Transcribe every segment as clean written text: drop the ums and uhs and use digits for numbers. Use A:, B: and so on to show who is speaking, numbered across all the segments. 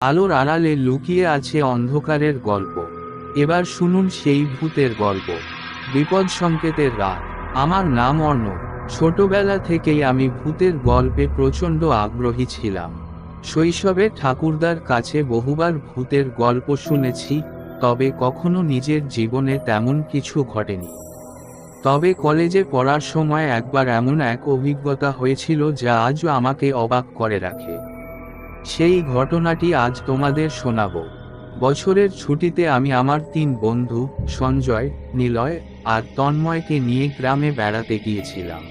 A: আলোর আড়ালে লুকিয়ে আছে অন্ধকারের গল্প। এবার শুনুন সেই ভূতের গল্প, বিপদ সংকেতের রাত। আমার নাম অর্ণব। ছোটবেলা থেকেই আমি ভূতের গল্পে প্রচণ্ড আগ্রহী ছিলাম। শৈশবে ঠাকুরদার কাছে বহুবার ভূতের গল্প শুনেছি, তবে কখনো নিজের জীবনে তেমন কিছু ঘটেনি। তবে কলেজে পড়ার সময় একবার এমন এক অভিজ্ঞতা হয়েছিল যা আজও আমাকে অবাক করে রাখে। সেই ঘটনাটি আজ তোমাদের শোনাব। বছরের ছুটিতে আমি আমার 3 বন্ধু সঞ্জয়, নিলয় আর তন্ময়কে নিয়ে গ্রামে বেড়াতে গিয়েছিলাম।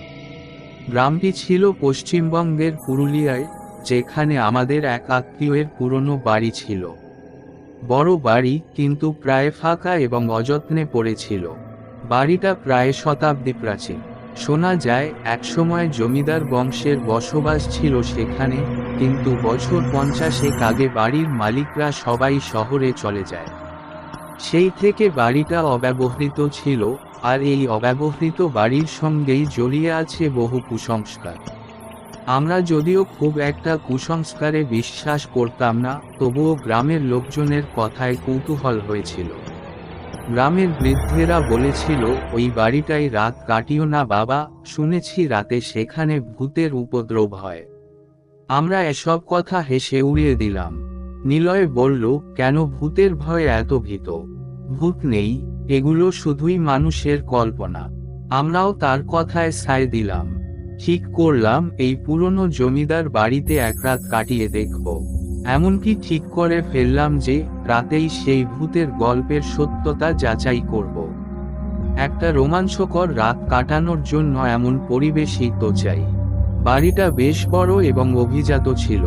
A: গ্রামটি ছিল পশ্চিমবঙ্গের পুরুলিয়ায়, যেখানে আমাদের এক আত্মীয়ের পুরনো বাড়ি ছিল। বড় বাড়ি, কিন্তু প্রায় ফাঁকা এবং অযত্নে পড়েছিল। বাড়িটা প্রায় শতাব্দী প্রাচীন। শোনা যায় একসময় জমিদার বংশের বসবাস ছিল সেখানে, কিন্তু বছর 50 আগে বাড়ির মালিকরা সবাই শহরে চলে যায়। সেই থেকে বাড়িটা অব্যবহৃত ছিল, আর এই অব্যবহৃত বাড়ির সঙ্গেই জড়িয়ে আছে বহু কুসংস্কার। আমরা যদিও খুব একটা কুসংস্কারে বিশ্বাস করতাম না, তবুও গ্রামের লোকজনের কথায় কৌতূহল হয়েছিল। গ্রামের বৃদ্ধেরা বলেছিল, ওই বাড়িটায় রাত কাটিও না বাবা, শুনেছি রাতে সেখানে ভূতের উপদ্রব হয়। আমরা এসব কথা হেসে উড়িয়ে দিলাম। নিলয় বলল, কেন ভূতের ভয়ে এত ভীত? ভূত নেই, এগুলো শুধুই মানুষের কল্পনা। আমরাও তার কথায় সায় দিলাম। ঠিক করলাম এই পুরনো জমিদার বাড়িতে এক রাত কাটিয়ে দেখব। এমনকি ঠিক করে ফেললাম যে রাতেই সেই ভূতের গল্পের সত্যতা যাচাই করব। একটা রোমাঞ্চকর রাত কাটানোর জন্য এমন পরিবেশই তো চাই। বাড়িটা বেশ বড় এবং অভিজাত ছিল।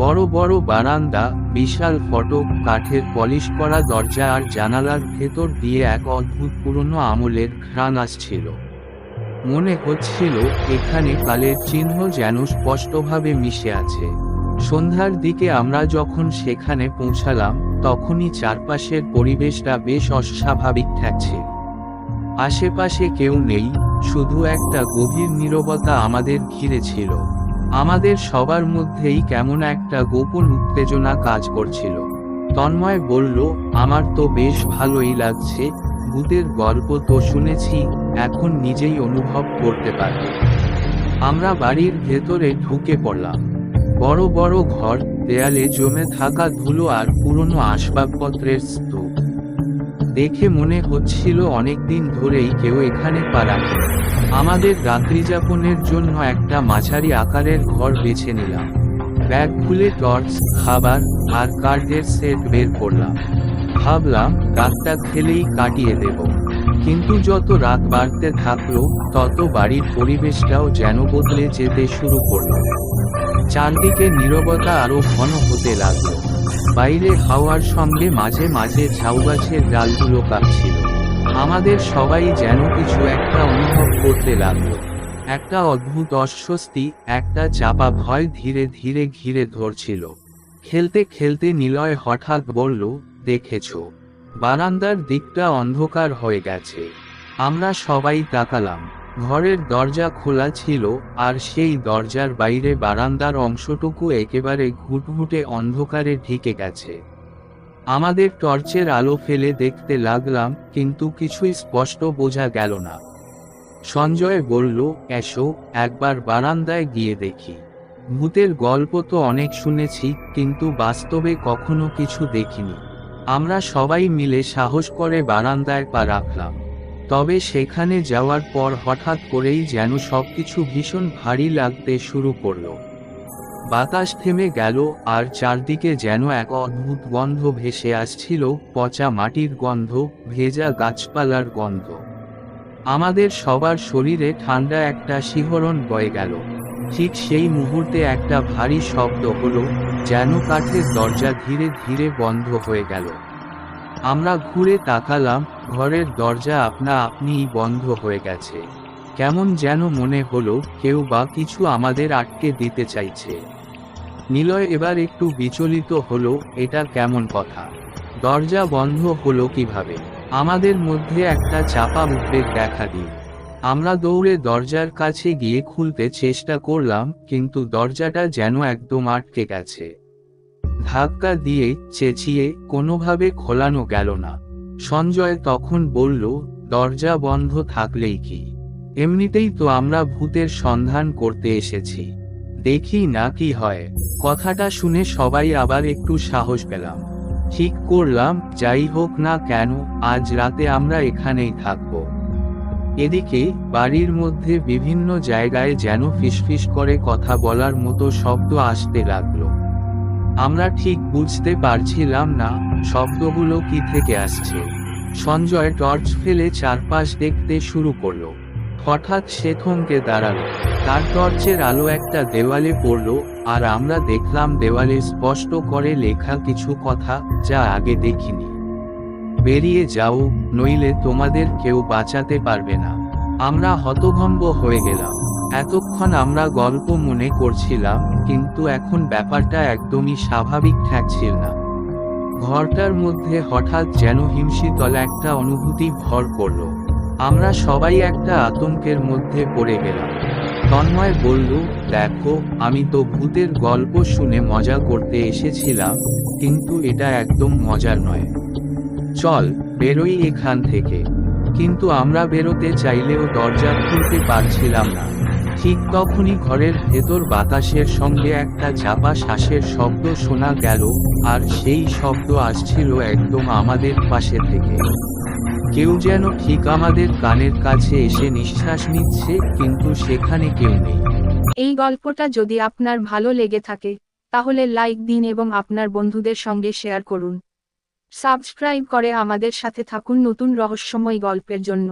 A: বড় বড় বারান্দা, বিশাল ফটক, কাঠের পলিশ করা দরজা আর জানালার ভেতর দিয়ে এক অদ্ভুত পুরনো আমলের ঘ্রাণ আসছিল। মনে হচ্ছিল এখানে কালের চিহ্ন যেন স্পষ্টভাবে মিশে আছে। সন্ধ্যার দিকে আমরা যখন সেখানে পৌঁছালাম, তখনই চারপাশের পরিবেশটা বেশ অস্বাভাবিক ঠেকছিল। আশেপাশে কেউ নেই, শুধু একটা গভীর নীরবতা আমাদের ঘিরে ছিল। আমাদের সবার মধ্যেই কেমন একটা গোপন উত্তেজনা কাজ করছিল। তন্ময় বলল, আমার তো বেশ ভালোই লাগছে। ভূতের গল্প তো শুনেছি, এখন নিজেই অনুভব করতে পারবে। আমরা বাড়ির ভেতরে ঢুকে পড়লাম। বড় বড় ঘর, দেয়ালে জমে থাকা ধুলো আর পুরনো আসবাবপত্রের স্তূপ দেখে মনে হচ্ছিল অনেকদিন ধরেই কেউ এখানে পা রাখে। আমাদের রাত্রিযাপনের জন্য একটা মাঝারি আকারের ঘর বেছে নিলাম। ব্যাগ খুলে টর্চ, খাবার আর কার্ডের সেট বের করলাম। ভাবলাম রাতটা খেলেই কাটিয়ে দেব। কিন্তু যত রাত বাড়তে থাকলো, তত বাড়ির পরিবেশটাও যেন বদলে যেতে শুরু করলো। চারদিকে নীরবতা আরো ঘন হতে লাগলো। বাইরে হাওয়ার সঙ্গে মাঝে মাঝে ঝাউগাছের ডালগুলো কাঁপছিল। আমাদের সবাই যেন কিছু একটা অনুভব করতে লাগলো। একটা অদ্ভুত অস্বস্তি, একটা চাপা ভয় ধীরে ধীরে ঘিরে ধরছিল। খেলতে খেলতে নিলয় হঠাৎ বলল, দেখেছো, বারান্দার দিকটা অন্ধকার হয়ে গেছে। আমরা সবাই তাকালাম। ঘরের দরজা খোলা ছিল, আর সেই দরজার বাইরে বারান্দার অংশটুকু একেবারে ঘুটঘুটে অন্ধকারে ঢেকে গেছে। আমাদের টর্চের আলো ফেলে দেখতে লাগলাম, কিন্তু কিছুই স্পষ্ট বোঝা গেল না। সঞ্জয় বলল, এসো, একবার বারান্দায় গিয়ে দেখি। ভূতের গল্প তো অনেক শুনেছি, কিন্তু বাস্তবে কখনো কিছু দেখিনি। আমরা সবাই মিলে সাহস করে বারান্দায় পা রাখলাম। তবে সেখানে যাওয়ার পর হঠাৎ করেই যেন সবকিছু ভীষণ ভারী লাগতে শুরু করলো। বাতাস থেমে গেল, আর চারদিকে যেন এক অদ্ভুত গন্ধ ভেসে আসছিল, পচা মাটির গন্ধ, ভেজা গাছপালার গন্ধ। আমাদের সবার শরীরে ঠান্ডা একটা শিহরণ বয়ে গেল। ঠিক সেই মুহূর্তে একটা ভারী শব্দ হলো, যেন কাঠের দরজা ধীরে ধীরে বন্ধ হয়ে গেল। আমরা ঘুরে তাকালাম, ঘরের দরজা আপনা আপনিই বন্ধ হয়ে গেছে। কেমন যেন মনে হলো কেউ বা কিছু আমাদের আটকে দিতে চাইছে। নিলয় এবার একটু বিচলিত হলো, এটা কেমন কথা? দরজা বন্ধ হলো কিভাবে? আমাদের মধ্যে একটা চাপা উদ্বেগ দেখা দিল। আমরা দৌড়ে দরজার কাছে গিয়ে খুলতে চেষ্টা করলাম, কিন্তু দরজাটা যেন একদম আটকে গেছে। ধাক্কা দিয়ে চেঁচিয়ে কোনোভাবে খোলানো গেল না। সঞ্জয় তখন বলল, দরজা বন্ধ থাকলেই কি, এমনিতেই তো আমরা ভূতের সন্ধান করতে এসেছি, দেখি না কি হয়। কথাটা শুনে সবাই আবার একটু সাহস পেলাম। ঠিক করলাম, যাই হোক না কেন আজ রাতে আমরা এখানেই থাকব। এদিকে বাড়ির মধ্যে বিভিন্ন জায়গায় যেন ফিসফিস করে কথা বলার মতো শব্দ আসতে লাগলো। আমরা ঠিক বুঝতে পারছিলাম না শব্দগুলো কি থেকে আসছে। সঞ্জয় টর্চ ফেলে চারপাশ দেখতে শুরু করলো। হঠাৎ সে থমকে দাঁড়ালো। তার টর্চের আলো একটা দেওয়ালে পড়ল, আর আমরা দেখলাম দেওয়ালে স্পষ্ট করে লেখা কিছু কথা, যা আগে দেখিনি। বেরিয়ে যাও, নইলে তোমাদের কেউ বাঁচাতে পারবে না। আমরা হতভম্ব হয়ে গেলাম। এতক্ষণ আমরা গল্প মনে করছিলাম, কিন্তু এখন ব্যাপারটা একদমই স্বাভাবিক ঠেকছিল না। ঘরটার মধ্যে হঠাৎ যেন হিমশীতল একটা অনুভূতি ভর করল। আমরা সবাই একটা আতঙ্কের মধ্যে পড়ে গেলাম। তন্ময় বলল, দেখো, আমি তো ভূতের গল্প শুনে মজা করতে এসেছিলাম, কিন্তু এটা একদম মজার নয়। চল বেরোই এখান থেকে। কিন্তু আমরা বেরোতে চাইলেও দরজা খুলতে পারছিলাম না। ঠিক তখনই ঘরের ভেতর বাতাসের সঙ্গে একটা চাপা শ্বাসের শব্দ শোনা গেল, আর সেই শব্দ আসছিল একদম আমাদের পাশে থেকে। কেউ যেন ঠিক আমাদের কানের কাছে এসে নিঃশ্বাস নিচ্ছে, কিন্তু সেখানে কেউ নেই।
B: এই গল্পটা যদি আপনার ভালো লেগে থাকে, তাহলে লাইক দিন এবং আপনার বন্ধুদের সঙ্গে শেয়ার করুন। সাবস্ক্রাইব করে আমাদের সাথে থাকুন নতুন রহস্যময় গল্পের জন্য।